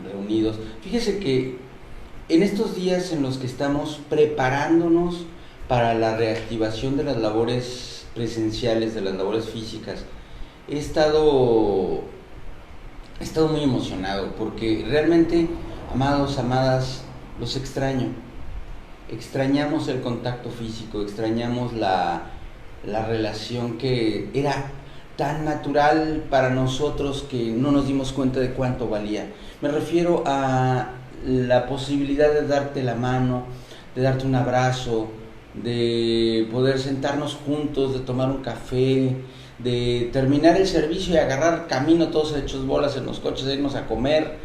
reunidos. Fíjese que en estos días en los que estamos preparándonos para la reactivación de las labores presenciales, de las labores físicas, he estado muy emocionado porque realmente, amados, amadas, los extraño. Extrañamos el contacto físico, extrañamos la relación que era tan natural para nosotros que no nos dimos cuenta de cuánto valía. Me refiero a la posibilidad de darte la mano, de darte un abrazo, de poder sentarnos juntos, de tomar un café, de terminar el servicio y agarrar camino todos hechos bolas en los coches, de irnos a comer,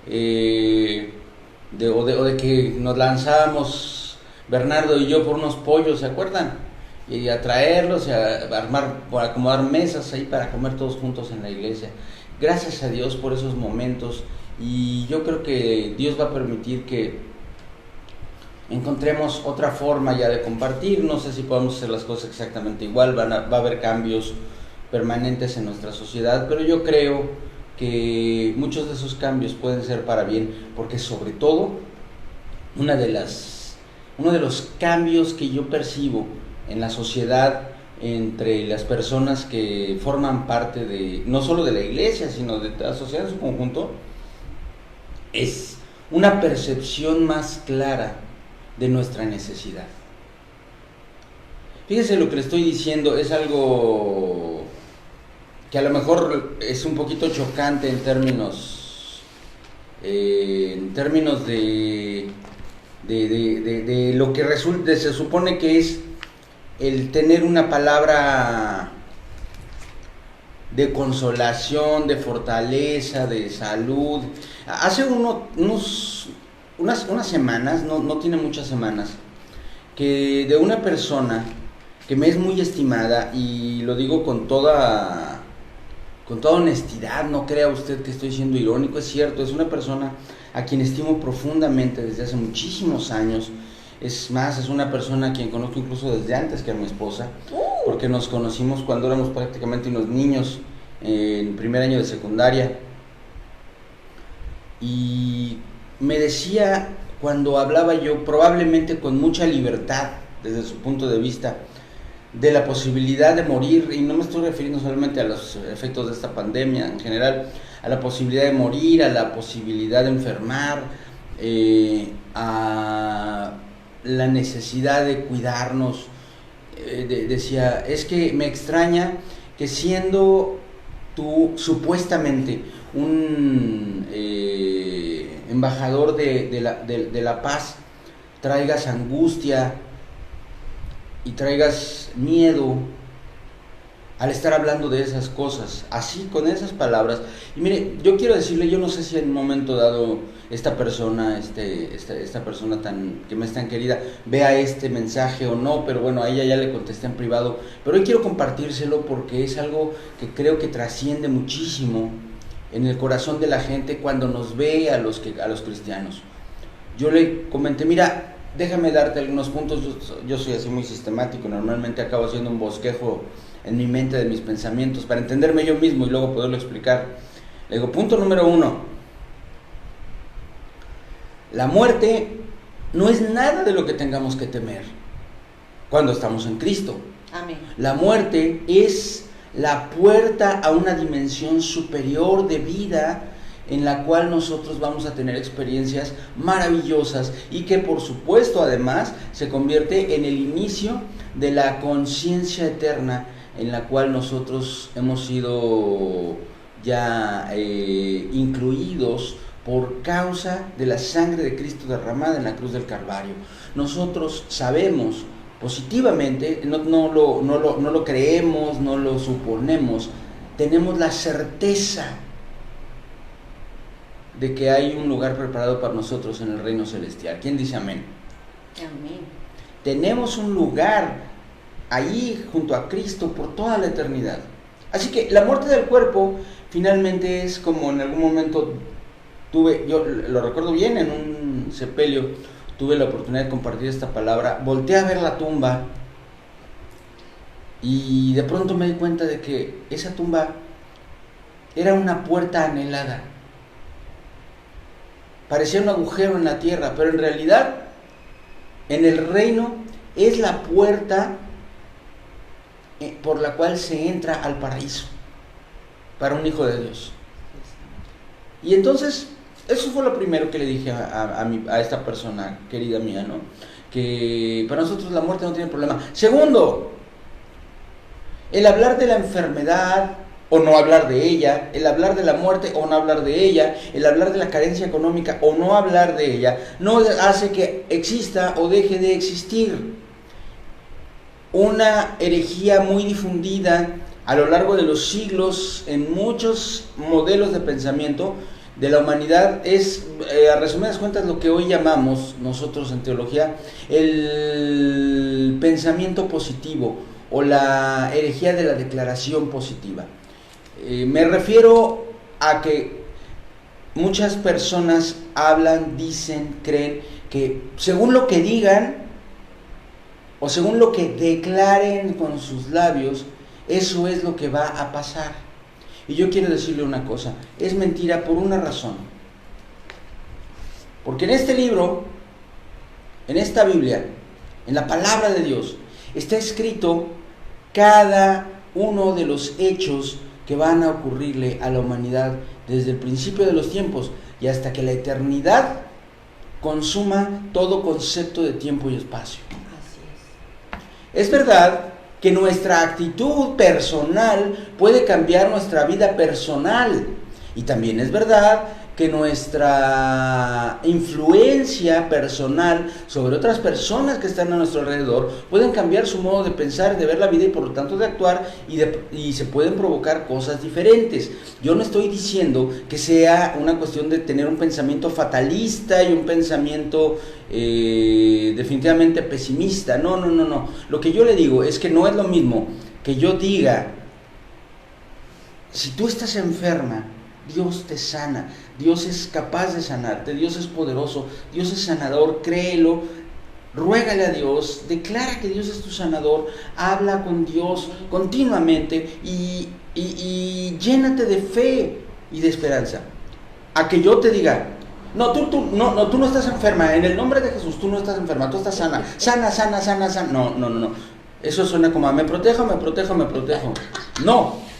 o de que nos lanzábamos Bernardo y yo por unos pollos, ¿se acuerdan? Y a traerlos, y a armar, a acomodar mesas ahí para comer todos juntos en la iglesia. Gracias a Dios por esos momentos, y yo creo que Dios va a permitir que encontremos otra forma ya de compartir. No sé si podemos hacer las cosas exactamente igual, va a haber cambios permanentes en nuestra sociedad, pero yo creo que muchos de esos cambios pueden ser para bien, porque sobre todo uno de los cambios que yo percibo en la sociedad entre las personas que forman parte de, no solo de la iglesia, sino de la sociedad en su conjunto, es una percepción más clara de nuestra necesidad. Fíjese, lo que le estoy diciendo es algo que a lo mejor es un poquito chocante en términos de lo que resulta, se supone que es el tener una palabra de consolación, de fortaleza, de salud. Hace unas semanas, no tiene muchas semanas, que de una persona que me es muy estimada, y lo digo con toda honestidad, no crea usted que estoy siendo irónico, es cierto, es una persona a quien estimo profundamente desde hace muchísimos años. Es más, es una persona a quien conozco incluso desde antes que a mi esposa, porque nos conocimos cuando éramos prácticamente unos niños en primer año de secundaria. Y me decía, cuando hablaba yo, probablemente con mucha libertad desde su punto de vista, de la posibilidad de morir, y no me estoy refiriendo solamente a los efectos de esta pandemia en general, a la posibilidad de morir, a la posibilidad de enfermar, a la necesidad de cuidarnos. Decía, es que me extraña que siendo tú supuestamente un embajador de la paz, traigas angustia y traigas miedo al estar hablando de esas cosas, así, con esas palabras. Y mire, yo quiero decirle, yo no sé si en un momento dado esta persona, esta persona que me es tan querida, vea este mensaje o no, pero bueno, a ella ya le contesté en privado, pero hoy quiero compartírselo porque es algo que creo que trasciende muchísimo en el corazón de la gente cuando nos ve a los cristianos. Yo le comenté, mira, déjame darte algunos puntos. Yo soy así muy sistemático, normalmente acabo haciendo un bosquejo en mi mente de mis pensamientos para entenderme yo mismo y luego poderlo explicar. Le digo, punto número 1, la muerte no es nada de lo que tengamos que temer cuando estamos en Cristo. Amén. La muerte es la puerta a una dimensión superior de vida en la cual nosotros vamos a tener experiencias maravillosas, y que por supuesto además se convierte en el inicio de la conciencia eterna en la cual nosotros hemos sido ya incluidos por causa de la sangre de Cristo derramada en la cruz del Calvario. Nosotros sabemos positivamente, no lo creemos, no lo suponemos, tenemos la certeza de que hay un lugar preparado para nosotros en el reino celestial. ¿Quién dice amén? Amén. Tenemos un lugar ahí junto a Cristo por toda la eternidad. Así que la muerte del cuerpo finalmente es como en algún momento yo lo recuerdo bien, en un sepelio tuve la oportunidad de compartir esta palabra. Volteé a ver la tumba y de pronto me di cuenta de que esa tumba era una puerta anhelada. parecía un agujero en la tierra, pero en realidad en el reino es la puerta por la cual se entra al paraíso para un hijo de Dios. Y entonces, eso fue lo primero que le dije a esta persona querida mía, ¿no? Que para nosotros la muerte no tiene problema. Segundo, el hablar de la enfermedad o no hablar de ella, el hablar de la muerte o no hablar de ella, el hablar de la carencia económica o no hablar de ella, no hace que exista o deje de existir. Una herejía muy difundida a lo largo de los siglos en muchos modelos de pensamiento de la humanidad es, a resumidas cuentas, lo que hoy llamamos nosotros en teología el pensamiento positivo o la herejía de la declaración positiva. Me refiero a que muchas personas hablan, dicen, creen que según lo que digan o según lo que declaren con sus labios, eso es lo que va a pasar. Y yo quiero decirle una cosa, es mentira por una razón. Porque en este libro, en esta Biblia, en la palabra de Dios, está escrito cada uno de los hechos que van a ocurrirle a la humanidad desde el principio de los tiempos y hasta que la eternidad consuma todo concepto de tiempo y espacio. Así es. Es verdad que nuestra actitud personal puede cambiar nuestra vida personal. Y también es verdad que nuestra influencia personal sobre otras personas que están a nuestro alrededor pueden cambiar su modo de pensar, de ver la vida y por lo tanto de actuar y se pueden provocar cosas diferentes. Yo no estoy diciendo que sea una cuestión de tener un pensamiento fatalista y un pensamiento definitivamente pesimista. No. Lo que yo le digo es que no es lo mismo que yo diga, si tú estás enferma, Dios te sana, Dios es capaz de sanarte, Dios es poderoso, Dios es sanador, créelo, ruégale a Dios, declara que Dios es tu sanador, habla con Dios continuamente y llénate de fe y de esperanza. A que yo te diga, tú no estás enferma, en el nombre de Jesús tú no estás enferma, tú estás sana. No. Eso suena como a me protejo. No.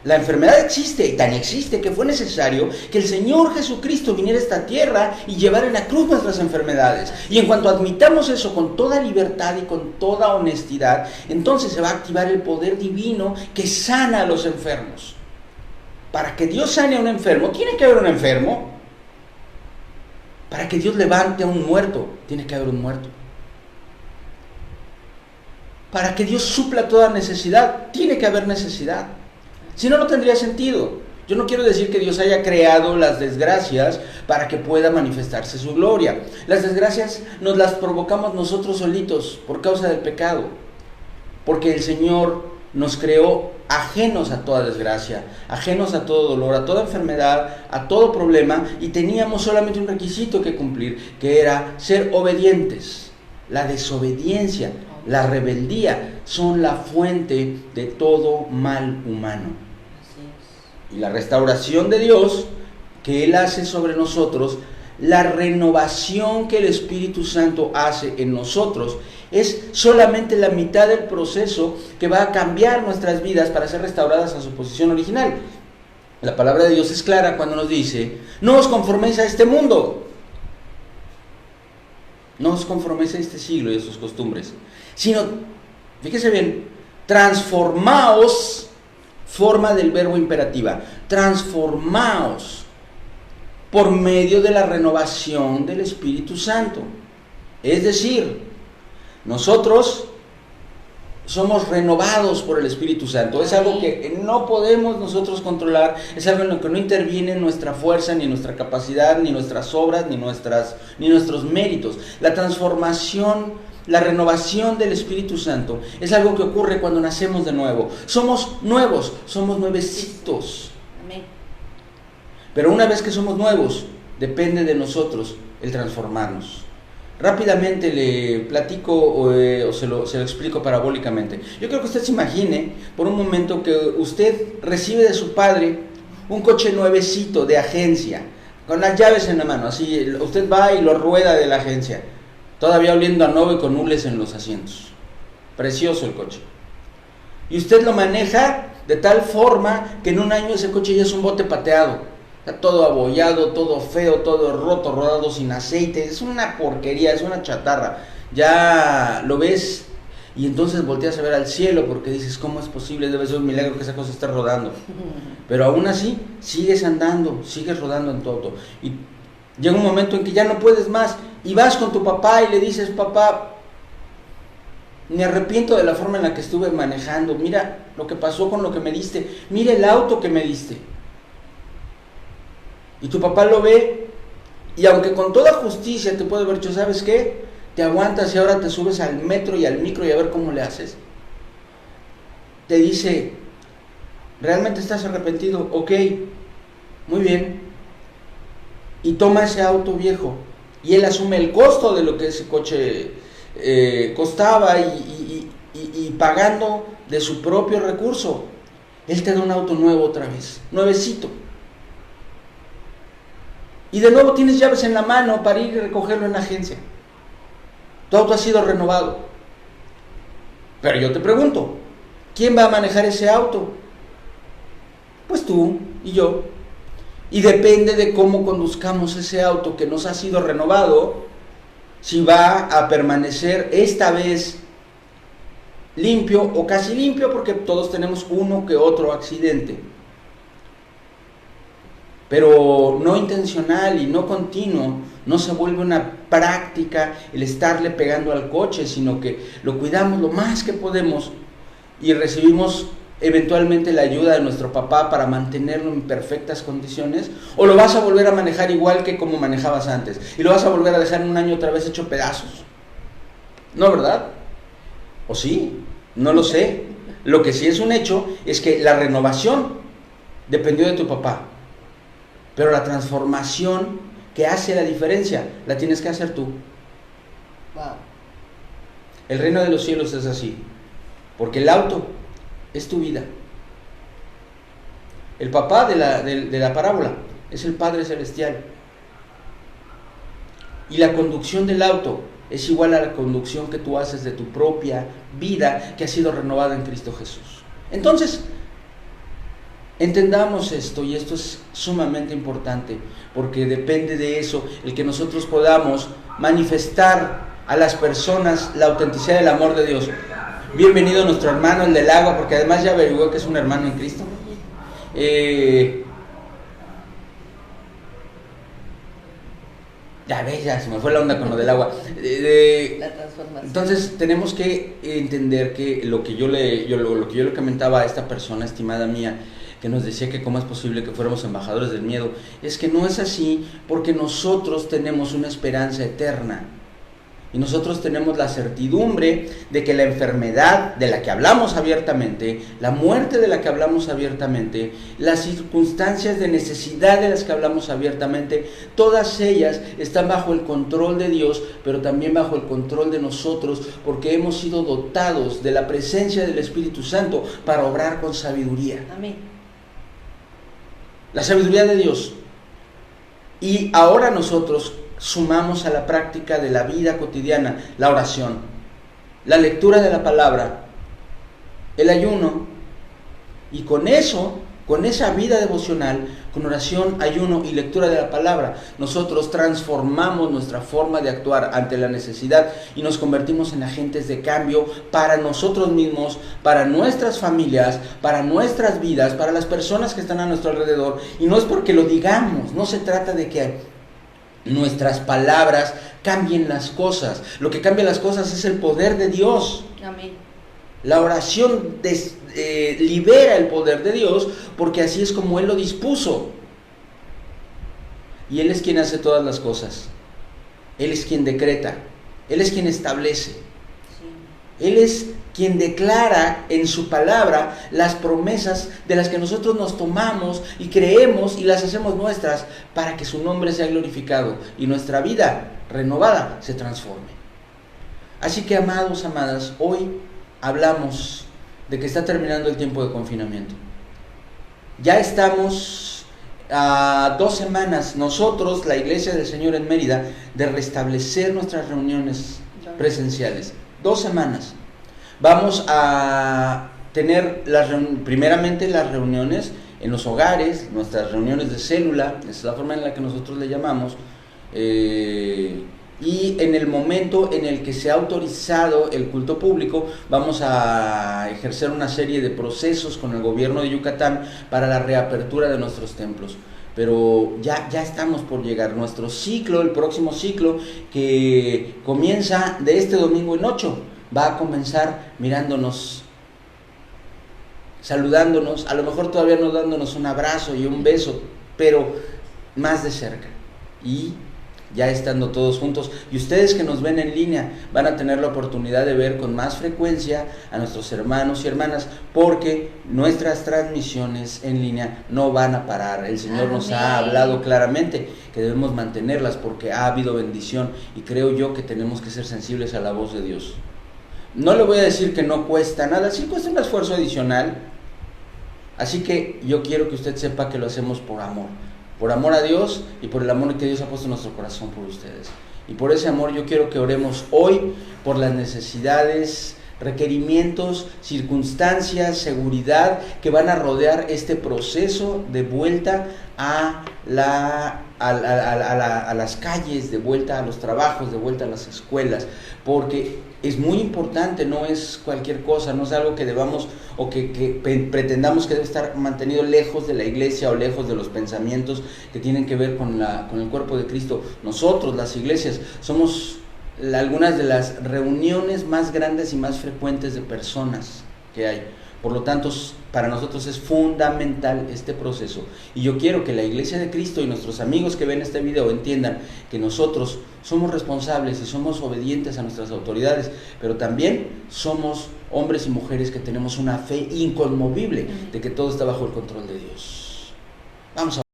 La enfermedad existe, y tan existe que fue necesario que el Señor Jesucristo viniera a esta tierra y llevara en la cruz nuestras enfermedades. Y en cuanto admitamos eso con toda libertad y con toda honestidad, entonces se va a activar el poder divino que sana a los enfermos. Para que Dios sane a un enfermo, tiene que haber un enfermo. Para que Dios levante a un muerto, tiene que haber un muerto. Para que Dios supla toda necesidad, tiene que haber necesidad. Si no, no tendría sentido. Yo no quiero decir que Dios haya creado las desgracias para que pueda manifestarse su gloria. Las desgracias nos las provocamos nosotros solitos por causa del pecado. Porque el Señor nos creó ajenos a toda desgracia, ajenos a todo dolor, a toda enfermedad, a todo problema, y teníamos solamente un requisito que cumplir, que era ser obedientes. La desobediencia, la rebeldía son la fuente de todo mal humano. Y la restauración de Dios que Él hace sobre nosotros, la renovación que el Espíritu Santo hace en nosotros, es solamente la mitad del proceso que va a cambiar nuestras vidas para ser restauradas a su posición original. La palabra de Dios es clara cuando nos dice, no os conforméis a este mundo, no os conforméis a este siglo y a sus costumbres, sino, fíjese bien, transformaos. Forma del verbo imperativa, transformaos por medio de la renovación del Espíritu Santo. Es decir, nosotros somos renovados por el Espíritu Santo. Es algo que no podemos nosotros controlar, es algo en lo que no interviene nuestra fuerza, ni nuestra capacidad, ni nuestras obras, ni nuestros méritos. La transformación, la renovación del Espíritu Santo es algo que ocurre cuando nacemos de nuevo. Somos nuevos, somos nuevecitos. Amén. Pero una vez que somos nuevos, depende de nosotros el transformarnos. Rápidamente le platico o se lo explico parabólicamente. Yo creo que usted se imagine por un momento que usted recibe de su padre un coche nuevecito de agencia, con las llaves en la mano, así, usted va y lo rueda de la agencia, todavía oliendo a nuevo y con hules en los asientos. Precioso el coche. Y usted lo maneja de tal forma que en un año ese coche ya es un bote pateado. Está todo abollado, todo feo, todo roto, rodado sin aceite. Es una porquería, es una chatarra. Ya lo ves y entonces volteas a ver al cielo porque dices, ¿cómo es posible? Debe ser un milagro que esa cosa esté rodando. Pero aún así, sigues andando, sigues rodando en tu auto. Y llega un momento en que ya no puedes más y vas con tu papá y le dices, papá, me arrepiento de la forma en la que estuve manejando, mira lo que pasó con lo que me diste, mira el auto que me diste. Y tu papá lo ve, y aunque con toda justicia te puede haber dicho, ¿sabes qué? Te aguantas y ahora te subes al metro y al micro y a ver cómo le haces. Te dice, ¿realmente estás arrepentido? Ok, muy bien. Y toma ese auto viejo, y él asume el costo de lo que ese coche costaba y pagando de su propio recurso, él te da un auto nuevo otra vez, nuevecito. Y de nuevo tienes llaves en la mano para ir y recogerlo en la agencia. Tu auto ha sido renovado. Pero yo te pregunto, ¿quién va a manejar ese auto? Pues tú y yo. Y depende de cómo conduzcamos ese auto que nos ha sido renovado, si va a permanecer esta vez limpio o casi limpio, porque todos tenemos uno que otro accidente, pero no intencional y no continuo. No se vuelve una práctica el estarle pegando al coche, sino que lo cuidamos lo más que podemos y recibimos eventualmente la ayuda de nuestro papá para mantenerlo en perfectas condiciones. O lo vas a volver a manejar igual que como manejabas antes y lo vas a volver a dejar en un año otra vez hecho pedazos. ¿No, verdad? ¿O sí? No lo sé. Lo que sí es un hecho es que la renovación dependió de tu papá, pero la transformación que hace la diferencia la tienes que hacer tú. Wow. El reino de los cielos es así, porque el auto es tu vida. El papá de la parábola es el Padre Celestial. Y la conducción del auto es igual a la conducción que tú haces de tu propia vida que ha sido renovada en Cristo Jesús. Entonces, entendamos esto, y esto es sumamente importante, porque depende de eso el que nosotros podamos manifestar a las personas la autenticidad del amor de Dios. Bienvenido nuestro hermano, el del agua, porque además ya averiguó que es un hermano en Cristo. Ya ves, ya se me fue la onda con lo del agua. La transformación. Entonces tenemos que entender que lo que yo le comentaba a esta persona estimada mía, que nos decía que cómo es posible que fuéramos embajadores del miedo, es que no es así, porque nosotros tenemos una esperanza eterna. Y nosotros tenemos la certidumbre de que la enfermedad de la que hablamos abiertamente, la muerte de la que hablamos abiertamente, las circunstancias de necesidad de las que hablamos abiertamente, todas ellas están bajo el control de Dios, pero también bajo el control de nosotros, porque hemos sido dotados de la presencia del Espíritu Santo para obrar con sabiduría. Amén. La sabiduría de Dios. Y ahora nosotros sumamos a la práctica de la vida cotidiana la oración, la lectura de la palabra, el ayuno, y con eso, con esa vida devocional, con oración, ayuno y lectura de la palabra, nosotros transformamos nuestra forma de actuar ante la necesidad y nos convertimos en agentes de cambio para nosotros mismos, para nuestras familias, para nuestras vidas, para las personas que están a nuestro alrededor. Y no es porque lo digamos, no se trata de que nuestras palabras cambien las cosas. Lo que cambia las cosas es el poder de Dios. Amén. La oración libera el poder de Dios, porque así es como Él lo dispuso. Y Él es quien hace todas las cosas. Él es quien decreta. Él es quien establece. Sí. Él es quien declara en su palabra las promesas de las que nosotros nos tomamos y creemos y las hacemos nuestras para que su nombre sea glorificado y nuestra vida renovada se transforme. Así que, amados, amadas, hoy hablamos de que está terminando el tiempo de confinamiento. Ya estamos a 2 semanas, nosotros, la Iglesia del Señor en Mérida, de restablecer nuestras reuniones presenciales. 2 semanas. Vamos a tener primeramente las reuniones en los hogares, nuestras reuniones de célula, esa es la forma en la que nosotros le llamamos, y en el momento en el que se ha autorizado el culto público, vamos a ejercer una serie de procesos con el gobierno de Yucatán para la reapertura de nuestros templos. Pero ya estamos por llegar. Nuestro ciclo, el próximo ciclo, que comienza de este domingo en 8, va a comenzar mirándonos, saludándonos, a lo mejor todavía no dándonos un abrazo y un beso, pero más de cerca. Y ya estando todos juntos, y ustedes que nos ven en línea van a tener la oportunidad de ver con más frecuencia a nuestros hermanos y hermanas, porque nuestras transmisiones en línea no van a parar. El Señor nos ha hablado claramente que debemos mantenerlas porque ha habido bendición, y creo yo que tenemos que ser sensibles a la voz de Dios. No le voy a decir que no cuesta nada, sí cuesta un esfuerzo adicional, así que yo quiero que usted sepa que lo hacemos por amor a Dios y por el amor que Dios ha puesto en nuestro corazón por ustedes. Y por ese amor yo quiero que oremos hoy por las necesidades, requerimientos, circunstancias, seguridad que van a rodear este proceso de vuelta a las calles, de vuelta a los trabajos, de vuelta a las escuelas, porque es muy importante, no es cualquier cosa, no es algo que debamos o que pretendamos que debe estar mantenido lejos de la iglesia o lejos de los pensamientos que tienen que ver con el cuerpo de Cristo. Nosotros, las iglesias, somos algunas de las reuniones más grandes y más frecuentes de personas que hay. Por lo tanto, para nosotros es fundamental este proceso. Y yo quiero que la Iglesia de Cristo y nuestros amigos que ven este video entiendan que nosotros somos responsables y somos obedientes a nuestras autoridades, pero también somos hombres y mujeres que tenemos una fe inconmovible de que todo está bajo el control de Dios. Vamos a